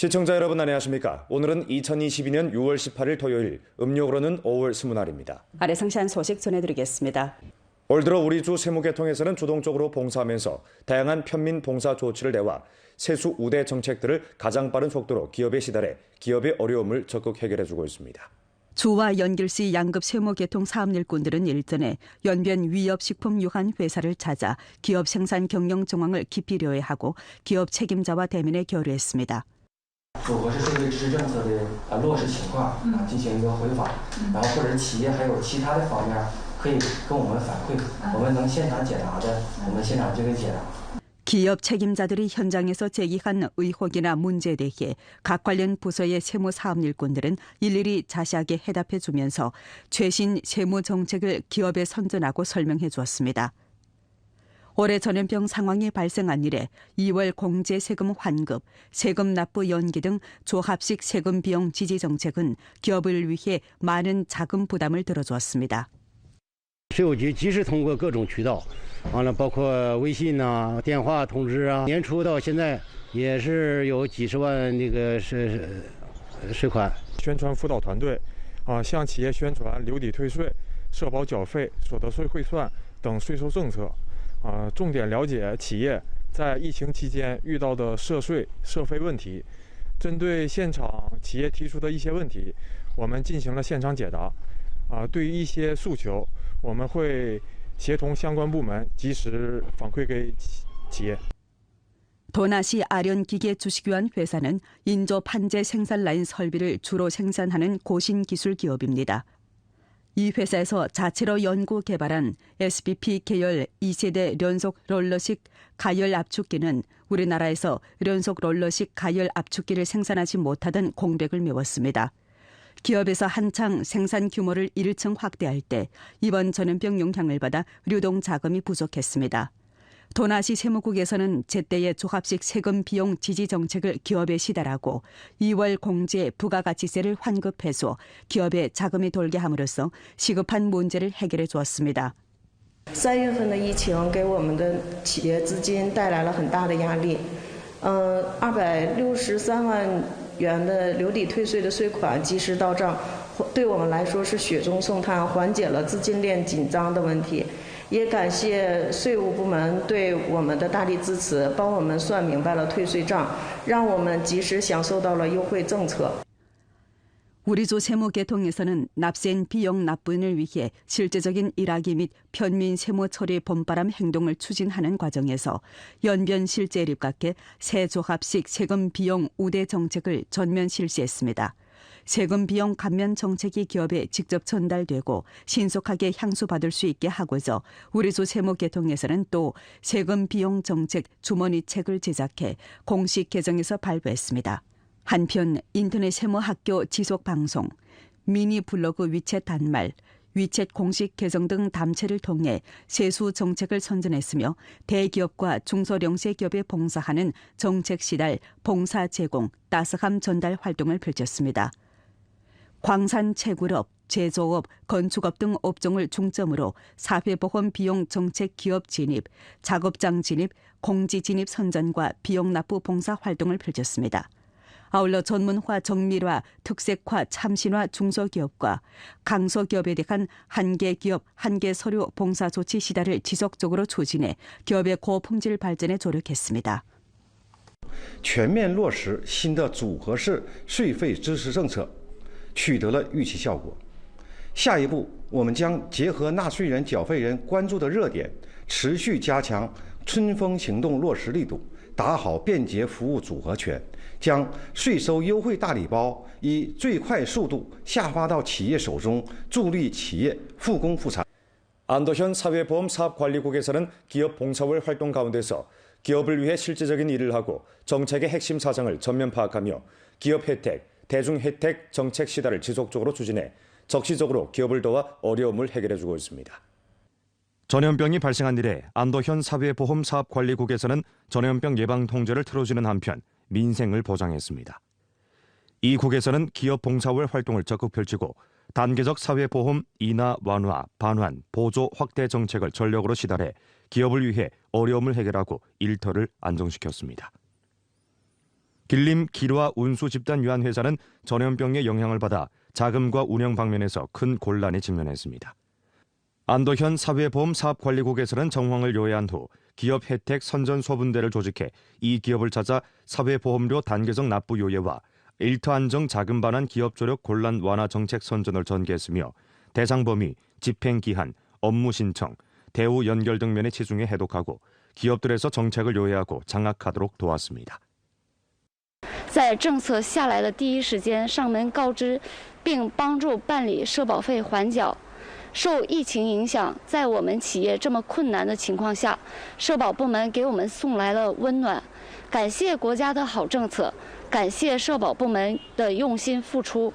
시청자 여러분 안녕하십니까? 오늘은 2022년 6월 18일 토요일, 음력으로는 5월 20날입니다. 아래 상세한 소식 전해드리겠습니다. 올 들어 우리 주 세무계통에서는 주동적으로 봉사하면서 다양한 편민 봉사 조치를 내와 세수 우대 정책들을 가장 빠른 속도로 기업에 시달해 기업의 어려움을 적극 해결해주고 있습니다. 주와 연길시 양급 세무계통 사업 일꾼들은 일전에 연변 위협식품 유한 회사를 찾아 기업 생산 경영 정황을 깊이 료해하고 기업 책임자와 대면에 교류했습니다. 符合是社会支持政策的落实情况进行一个回访，然后或者是企业还有其他的方面可以跟我们反馈，我们能现场解答的，我们现场就会解答。 기업 책임자들이 현장에서 제기한 의혹이나 문제에 대해 각 관련 부서의 세무 사업 일꾼들은 일일이 자세하게 해답해 주면서 최신 세무 정책을 기업에 선전하고 설명해 주었습니다. 올해 전염병 상황이 발생한 이래 2월 공제 세금 환급, 세금 납부 연기 등 조합식 세금 비용 지지 정책은 기업을 위해 많은 자금 부담을 들어주었습니다. 税务局及时通过各种渠道，完了包括微信呐、电话通知啊，年初到现在也是有几十万那个税款。宣传辅导团队向企业宣传留抵退税、社保缴费、所得税汇算等税收政策，重点了解企业在疫情期间遇到的涉税涉非问题。针对现场企业提出的一些问题，我们进行了现场解答。对于一些诉求，我们会协同相关部门及时反馈给企业。 도나시 아련기계 주식유한 회사는 인조 판재 생산 라인 설비를 주로 생산하는 고신기술 기업입니다. 이 회사에서 자체로 연구 개발한 SBP 계열 2세대 연속 롤러식 가열 압축기는 우리나라에서 연속 롤러식 가열 압축기를 생산하지 못하던 공백을 메웠습니다. 기업에서 한창 생산 규모를 1층 확대할 때 이번 전염병 영향을 받아 유동 자금이 부족했습니다. 도나시 세무국에서는 제때의 조합식 세금 비용 지지 정책을 기업에 시달하고 2월 공제 부가가치세를 환급해서 기업에 자금이 돌게 함으로써 시급한 문제를 해결해 주었습니다. 3月份的疫情给我们的企业资金带来了很大的压力，263万元的留抵退税的税款及时到账，对我们来说是雪中送炭，缓解了资金链紧张的问题。也感谢税务部门对我们的大力支持，帮我们算明白了退税账，让我们及时享受到了优惠政策。 우리주 세무계통에서는 납세인 비용 납부인을 위해 실제적인 일하기 및 편민 세무 처리 본바람 행동을 추진하는 과정에서 연변 실제에 입각해 새 조합식 세금 비용 우대 정책을 전면 실시했습니다. 세금 비용 감면 정책이 기업에 직접 전달되고 신속하게 향수받을 수 있게 하고자 우리주 세무계통에서는 또 세금 비용 정책 주머니책을 제작해 공식 개정해서 발표했습니다. 한편 인터넷 세무학교 지속방송, 미니 블로그 위챗 단말, 위챗 공식 계정 등 담체를 통해 세수 정책을 선전했으며 대기업과 중소령세기업에 봉사하는 정책 시달, 봉사 제공, 따스함 전달 활동을 펼쳤습니다. 광산 채굴업, 제조업, 건축업 등 업종을 중점으로 사회보험 비용 정책 기업 진입, 작업장 진입, 공지 진입 선전과 비용 납부 봉사 활동을 펼쳤습니다. 아울러 전문화 정밀화, 특색화 참신화 중소기업과 강소기업에 대한 한계 기업, 한계 서류 봉사 조치 시달을 지속적으로 추진해 기업의 고품질 발전에 조력했습니다. 全面落实新的组合式税费支持政策，取得了预期效果。下一步，我们将结合纳税人、缴费人关注的热点，持续加强春风行动落实力度，打好便捷服务组合拳。 将税收优惠大礼包以最快速度下发到企业手中，助力企业复工复产。 안도현 사회보험사업관리국에서는 기업 봉사월 활동 가운데서 기업을 위해 실질적인 일을 하고 정책의 핵심 사정을 전면 파악하며 기업 혜택, 대중 혜택 정책 시달을 지속적으로 추진해 적시적으로 기업을 도와 어려움을 해결해주고 있습니다. 전염병이 발생한 이래 안도현 사회보험사업관리국에서는 전염병 예방 통제를 틀어주는 한편 민생을 보장했습니다. 이 국에서는 기업 봉사월 활동을 적극 펼치고 단계적 사회보험 인하 완화, 반환, 보조 확대 정책을 전력으로 시달해 기업을 위해 어려움을 해결하고 일터를 안정시켰습니다. 길림 기루와 운수 집단 유한회사는 전염병의 영향을 받아 자금과 운영 방면에서 큰 곤란에 직면했습니다. 안도현 사회보험사업관리국에서는 정황을 요해한 후 기업 혜택 선전소분대를 조직해 이 기업을 찾아 사회보험료 단계적 납부 요예와 일터 안정 자금 반환 기업 조력 곤란 완화 정책 선전을 전개했으며 대상 범위, 집행 기한, 업무 신청, 대우 연결 등 면에 치중해 해독하고 기업들에서 정책을 요해하고 장악하도록 도왔습니다. 在政策下来的第一时间上门告知，并帮助办理社保费缓缴。受疫情影响，在我们企业这么困难的情况下，社保部门给我们送来了温暖。感谢国家的好政策，感谢社保部门的用心付出。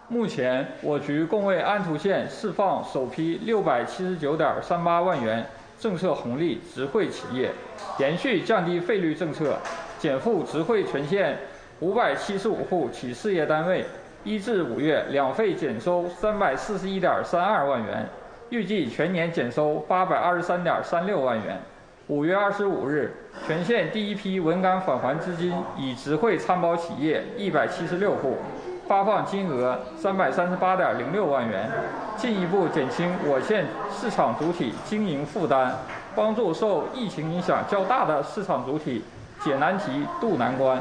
目前，我局共为安图县释放首批679.38万元政策红利直惠企业，延续降低费率政策，减负直惠全县575户企事业单位，1至5月两费减收341.32万元，预计全年减收823.36万元。5月25日，全县第一批稳岗返还资金已直惠参保企业176户，发放金额338.06万元，进一步减轻我县市场主体经营负担，帮助受疫情影响较大的市场主体解难题、渡难关。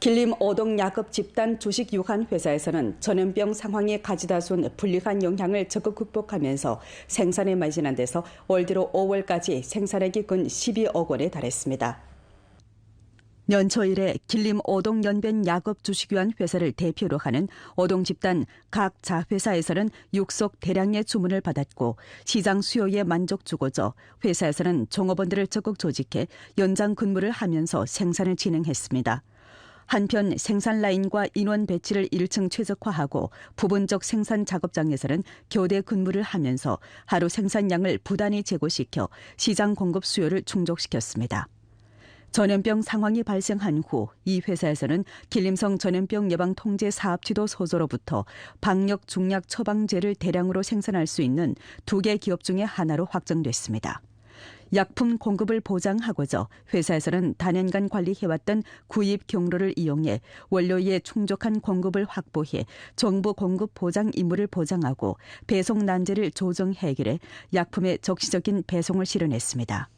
길림 오동 야급 집단 주식 유한 회사에서는 전염병 상황에 가져다 준 불리한 영향을 적극 극복하면서 생산에 마진한 데서 올 들어 5월까지 생산액이 근 12억 원에 달했습니다. 연초 이래 길림 오동 연변 야급 주식 유한 회사를 대표로 하는 오동 집단 각 자회사에서는 육속 대량의 주문을 받았고 시장 수요에 만족 주고져 회사에서는 종업원들을 적극 조직해 연장 근무를 하면서 생산을 진행했습니다. 한편 생산 라인과 인원 배치를 1층 최적화하고 부분적 생산 작업장에서는 교대 근무를 하면서 하루 생산량을 부단히 제고시켜 시장 공급 수요를 충족시켰습니다. 전염병 상황이 발생한 후 이 회사에서는 길림성 전염병 예방 통제 사업 지도 소조로부터 방역 중약 처방제를 대량으로 생산할 수 있는 2개 기업 중에 하나로 확정됐습니다. 약품 공급을 보장하고자 회사에서는 단연간 관리해왔던 구입 경로를 이용해 원료의 충족한 공급을 확보해 정부 공급 보장 임무를 보장하고 배송 난제를 조정 해결해 약품의 적시적인 배송을 실현했습니다.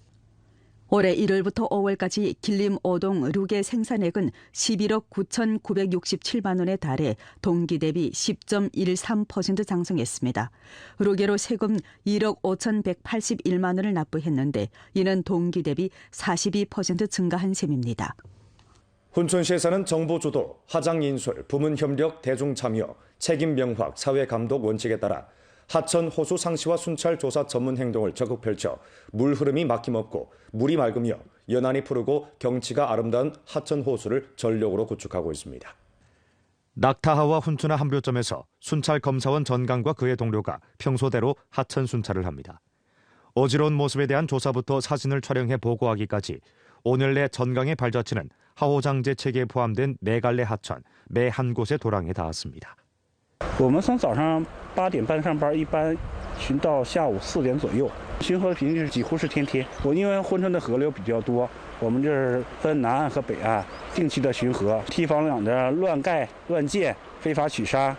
올해 1월부터 5월까지 길림 오동 룩의 생산액은 11억 9,967만 원에 달해 동기 대비 10.13% 상승했습니다. 룩에로 세금 1억 5,181만 원을 납부했는데 이는 동기 대비 42% 증가한 셈입니다. 훈천시에서는 정부 주도, 하장 인술, 부문 협력, 대중 참여, 책임 명확, 사회 감독 원칙에 따라 하천 호수 상시와 순찰 조사 전문 행동을 적극 펼쳐 물 흐름이 막힘없고 물이 맑으며 연안이 푸르고 경치가 아름다운 하천 호수를 전력으로 구축하고 있습니다. 낙타하와 훈투나 한묘점에서 순찰 검사원 전강과 그의 동료가 평소대로 하천 순찰을 합니다. 어지러운 모습에 대한 조사부터 사진을 촬영해 보고하기까지 오늘 내 전강의 발자취는 하호장제 체계에 포함된 4갈래 하천, 매 한 곳의 도랑에 닿았습니다. 我们从早上8点半上班，一般巡到下午4点左右。巡河频率几乎是天天。因为珲春的河流比较多，我们这儿分南岸和北岸，定期的巡河，堤防两的乱盖、乱建、非法取沙，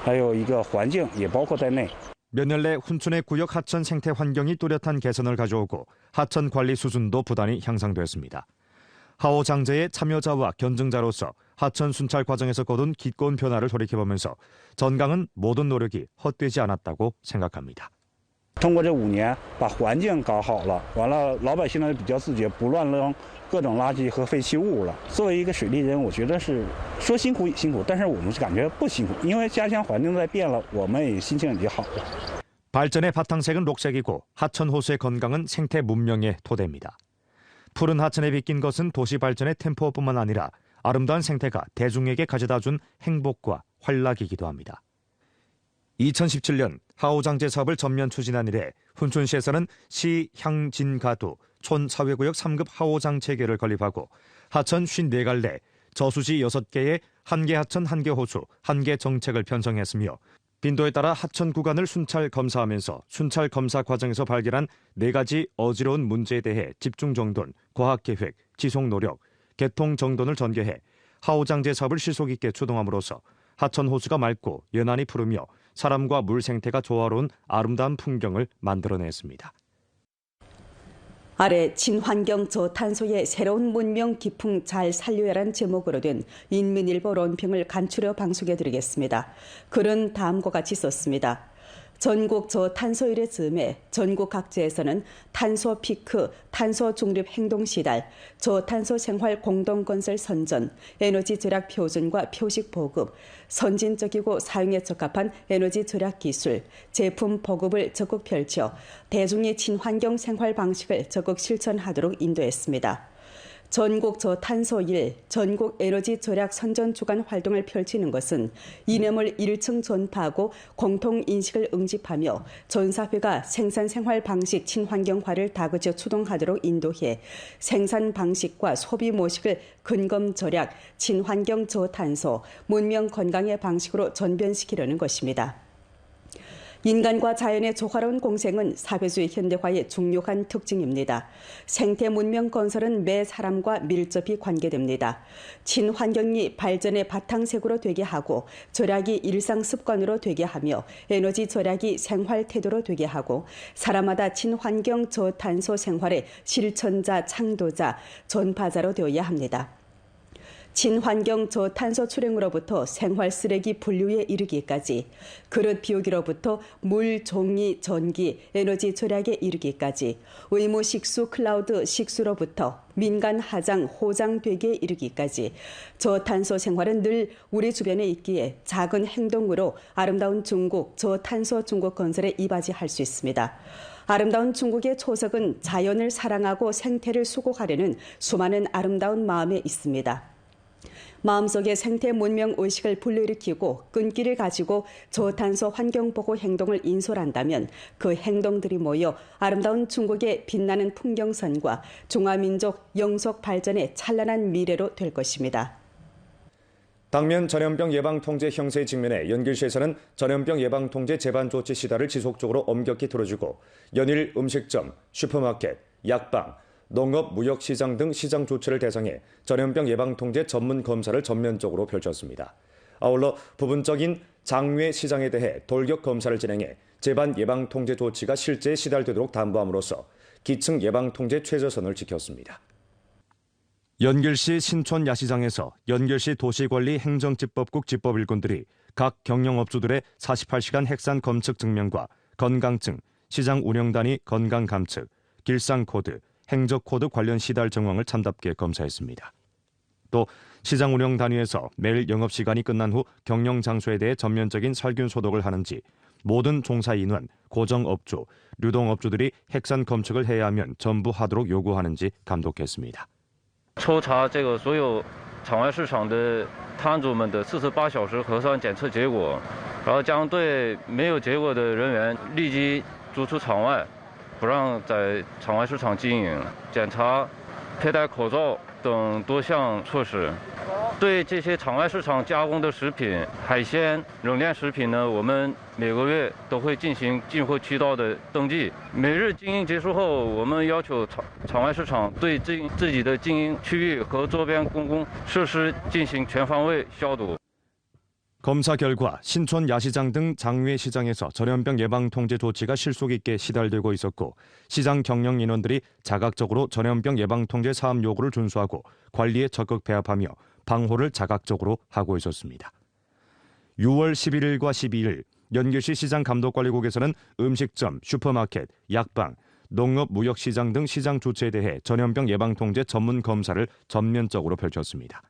还有一个环境也包括在内。 몇 년 내 훈춘의 구역 하천 생태 환경이 뚜렷한 개선을 가져오고 하천 관리 수준도 부단히 향상됐습니다. 하호 장제의 참여자와 견증자로서 하천 순찰 과정에서 거둔 깊은 변화를 돌이켜보면서 전강은 모든 노력이 헛되지 않았다고 생각합니다. 通过这5年，把环境搞好了，完了老百姓呢比较自觉，不乱扔各种垃圾和废弃物了。作为一个水利人，我觉得是说辛苦也辛苦，但是我们是感觉不辛苦，因为家乡环境在变了，我们也心情也好了。 발전의 바탕색은 녹색이고 하천 호수의 건강은 생태 문명의 토대입니다. 푸른 하천에 빗긴 것은 도시 발전의 템포뿐만 아니라 아름다운 생태가 대중에게 가져다준 행복과 활락이기도 합니다. 2017년 하호장제 사업을 전면 추진한 이래 훈춘시에서는 시, 향, 진, 가두, 촌, 사회구역 3급 하호장 체계를 건립하고 하천 54갈래, 저수지 6개에 1개 하천 1개 호수, 1개 정책을 편성했으며 빈도에 따라 하천 구간을 순찰 검사하면서 순찰 검사 과정에서 발견한 4가지 어지러운 문제에 대해 집중 정돈, 과학 계획, 지속 노력, 개통 정돈을 전개해 하우장제 사업을 실속 있게 추동함으로써 하천 호수가 맑고 연안이 푸르며 사람과 물 생태가 조화로운 아름다운 풍경을 만들어냈습니다. 아래 친환경 저탄소의 새로운 문명 기풍 잘 살려야란 제목으로 된 인민일보 론평을 간추려 방송해드리겠습니다. 글은 다음과 같이 썼습니다. 전국 저탄소일의 즈음에 전국 각지에서는 탄소 피크, 탄소 중립 행동 시달, 저탄소 생활 공동건설 선전, 에너지 절약 표준과 표식 보급, 선진적이고 사용에 적합한 에너지 절약 기술, 제품 보급을 적극 펼쳐 대중의 친환경 생활 방식을 적극 실천하도록 인도했습니다. 전국 저탄소일, 전국 에너지 절약 선전 주간 활동을 펼치는 것은 이념을 1층 전파하고 공통인식을 응집하며 전사회가 생산 생활 방식 친환경화를 다그쳐 추동하도록 인도해 생산 방식과 소비 모식을 근검 절약, 친환경 저탄소, 문명 건강의 방식으로 전변시키려는 것입니다. 인간과 자연의 조화로운 공생은 사회주의 현대화의 중요한 특징입니다. 생태 문명 건설은 매 사람과 밀접히 관계됩니다. 친환경이 발전의 바탕색으로 되게 하고 절약이 일상 습관으로 되게 하며 에너지 절약이 생활 태도로 되게 하고 사람마다 친환경 저탄소 생활의 실천자, 창도자, 전파자로 되어야 합니다. 친환경 저탄소 출행으로부터 생활 쓰레기 분류에 이르기까지, 그릇 비우기로부터 물, 종이, 전기, 에너지 절약에 이르기까지, 의무 식수 클라우드 식수로부터 민간 하장, 호장 되기에 이르기까지 저탄소 생활은 늘 우리 주변에 있기에 작은 행동으로 아름다운 중국, 저탄소 중국 건설에 이바지할 수 있습니다. 아름다운 중국의 초석은 자연을 사랑하고 생태를 수고하려는 수많은 아름다운 마음에 있습니다. 마음속에 생태 문명 의식을 불러일으키고 끈기를 가지고 저탄소 환경보호 행동을 인솔한다면 그 행동들이 모여 아름다운 중국의 빛나는 풍경선과 중화민족 영속 발전의 찬란한 미래로 될 것입니다. 당면 전염병 예방 통제 형세에 직면해 연길시에서는 전염병 예방 통제 재반 조치 시달을 지속적으로 엄격히 들어주고 연일 음식점, 슈퍼마켓, 약방, 농업, 무역시장 등 시장 주체를 대상해 전염병 예방통제 전문 검사를 전면적으로 펼쳤습니다. 아울러 부분적인 장외 시장에 대해 돌격 검사를 진행해 재반 예방통제 조치가 실제에 시달되도록 담보함으로써 기층 예방통제 최저선을 지켰습니다. 연결시 신촌 야시장에서 연결시 도시관리 행정집법국 집법일꾼들이 각 경영업주들의 48시간 핵산 검측 증명과 건강증, 시장 운영단위 건강감측, 길상코드, 행적코드 관련 시달 정황을 참답게 검사했습니다. 또 시장 운영 단위에서 매일 영업시간이 끝난 후 경영장소에 대해 전면적인 살균 소독을 하는지, 모든 종사 인원, 고정업주, 유동업주들이 핵산 검측을 해야 하면 전부 하도록 요구하는지 감독했습니다. 抽查这个所有场外市场的摊主们的48小时核酸检测结果，然后将对没有结果的人员立即逐出场外，不让在场外市场经营，检查佩戴口罩等多项措施。对这些场外市场加工的食品、海鲜、冷链食品呢，我们每个月都会进行进货渠道的登记。每日经营结束后，我们要求场外市场对自己的经营区域和周边公共设施进行全方位消毒。 검사 결과 신촌 야시장 등 장외 시장에서 전염병 예방 통제 조치가 실속 있게 시달되고 있었고, 시장 경영 인원들이 자각적으로 전염병 예방 통제 사업 요구를 준수하고 관리에 적극 배합하며 방호를 자각적으로 하고 있었습니다. 6월 11일과 12일 연길시 시장 감독관리국에서는 음식점, 슈퍼마켓, 약방, 농업, 무역시장 등 시장 주체에 대해 전염병 예방 통제 전문 검사를 전면적으로 펼쳤습니다.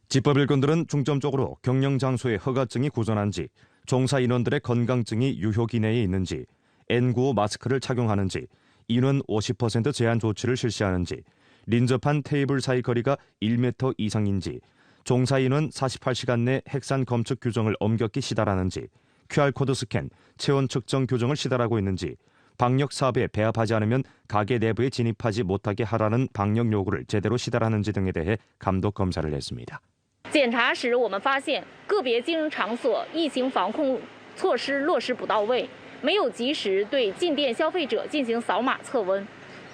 집법일꾼들은 중점적으로 경영장소의 허가증이 구전한지, 종사 인원들의 건강증이 유효기 내에 있는지, N95 마스크를 착용하는지, 인원 50% 제한 조치를 실시하는지, lin접한 테이블 사이 거리가 1m 이상인지, 종사 인원 48시간 내 핵산 검측 규정을 엄격히 시달하는지, QR코드 스캔, 체온 측정 규정을 시달하고 있는지, 방역 사업에 배합하지 않으면 가게 내부에 진입하지 못하게 하라는 방역 요구를 제대로 시달하는지 등에 대해 감독 검사를 했습니다. 检查时，我们发现个别经营场所疫情防控措施落实不到位，没有及时对进店消费者进行扫码测温。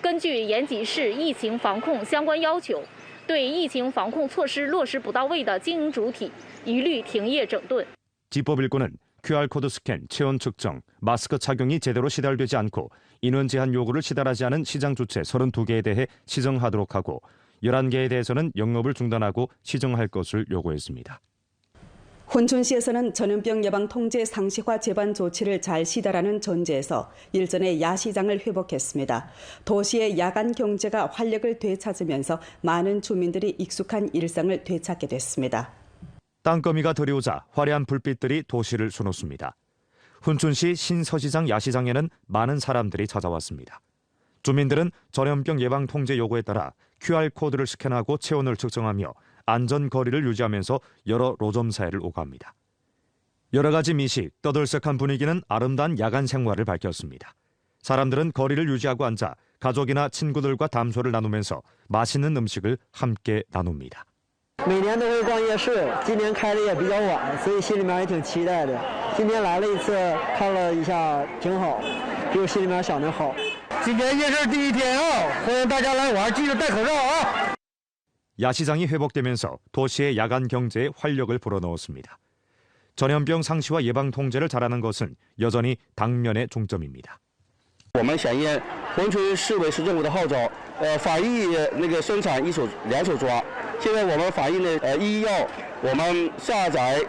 根据延吉市疫情防控相关要求，对疫情防控措施落实不到位的经营主体一律停业整顿。 지법일꾼은 QR코드 스캔, 체온 측정, 마스크 착용이 제대로 시달되지 않고 인원 제한 요구를 시달하지 않은 시장 주체 32개에 대해 시정하도록 하고 11개에 대해서는 영업을 중단하고 시정할 것을 요구했습니다. 혼천시에서는 전염병 예방 통제 상시화 재반 조치를 잘 시달하는 전제에서 일전에 야시장을 회복했습니다. 도시의 야간 경제가 활력을 되찾으면서 많은 주민들이 익숙한 일상을 되찾게 됐습니다. 땅거미가 들이오자 화려한 불빛들이 도시를 수놓습니다. 훈춘시 신서시장 야시장에는 많은 사람들이 찾아왔습니다. 주민들은 전염병 예방 통제 요구에 따라 QR코드를 스캔하고 체온을 측정하며 안전거리를 유지하면서 여러 로점사회를 오가합니다. 여러 가지 미식, 떠들썩한 분위기는 아름다운 야간 생활을 밝혔습니다. 사람들은 거리를 유지하고 앉아 가족이나 친구들과 담소를 나누면서 맛있는 음식을 함께 나눕니다. 每年都会逛夜市，今年开的也比较晚，所以心里面也挺期待的。今天来了一次，看了一下，挺好，比我心里面想的好。今天夜市第一天啊，欢迎大家来玩，记得戴口罩啊。 야시장이 회복되면서 도시의 야간 경제에 활력을 불어넣었습니다. 전염병 상시와 예방 통제를 잘하는 것은 여전히 당면의 중점입니다. 我们响应珲春市委市政府的号召，防疫生产两手抓。现在我们防疫呢，一要我们下载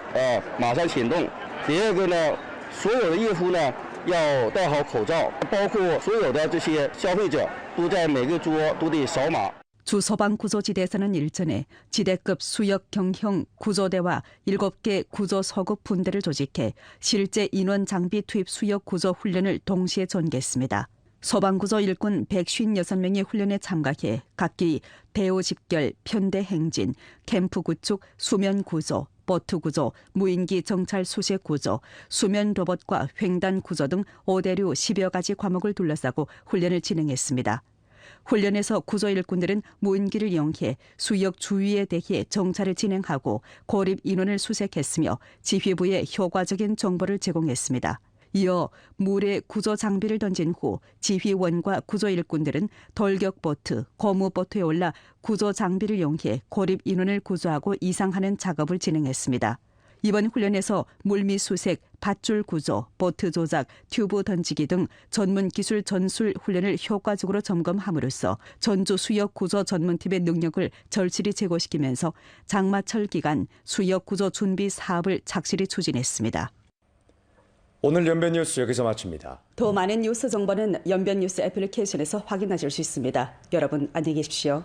马上行动，第二个呢，所有的业户呢要戴好口罩，包括所有的这些消费者都在每个桌都得扫码。 주 서방 구조지대에서는 일전에 지대급 수역 경형 구조대와 7개 구조 서급 분대를 조직해 실제 인원 장비 투입 수역 구조 훈련을 동시에 전개했습니다. 서방구조 일꾼 156명이 훈련에 참가해 각기 대오 집결, 편대 행진, 캠프 구축, 수면 구조, 보트 구조, 무인기 정찰 수색 구조, 수면 로봇과 횡단 구조 등 5대류 10여 가지 과목을 둘러싸고 훈련을 진행했습니다. 훈련에서 구조 일꾼들은 무인기를 이용해 수역 주위에 대해 정찰을 진행하고 고립 인원을 수색했으며 지휘부에 효과적인 정보를 제공했습니다. 이어 물에 구조 장비를 던진 후 지휘원과 구조 일꾼들은 돌격보트, 고무보트에 올라 구조 장비를 이용해 고립 인원을 구조하고 이상하는 작업을 진행했습니다. 이번 훈련에서 물밑 수색, 밧줄 구조, 보트 조작, 튜브 던지기 등 전문 기술 전술 훈련을 효과적으로 점검함으로써 전주 수역 구조 전문팀의 능력을 절실히 제고시키면서 장마철 기간 수역 구조 준비 사업을 착실히 추진했습니다. 오늘 연변 뉴스 여기서 마칩니다. 더 많은 뉴스 정보는 연변 뉴스 애플리케이션에서 확인하실 수 있습니다. 여러분 안녕히 계십시오.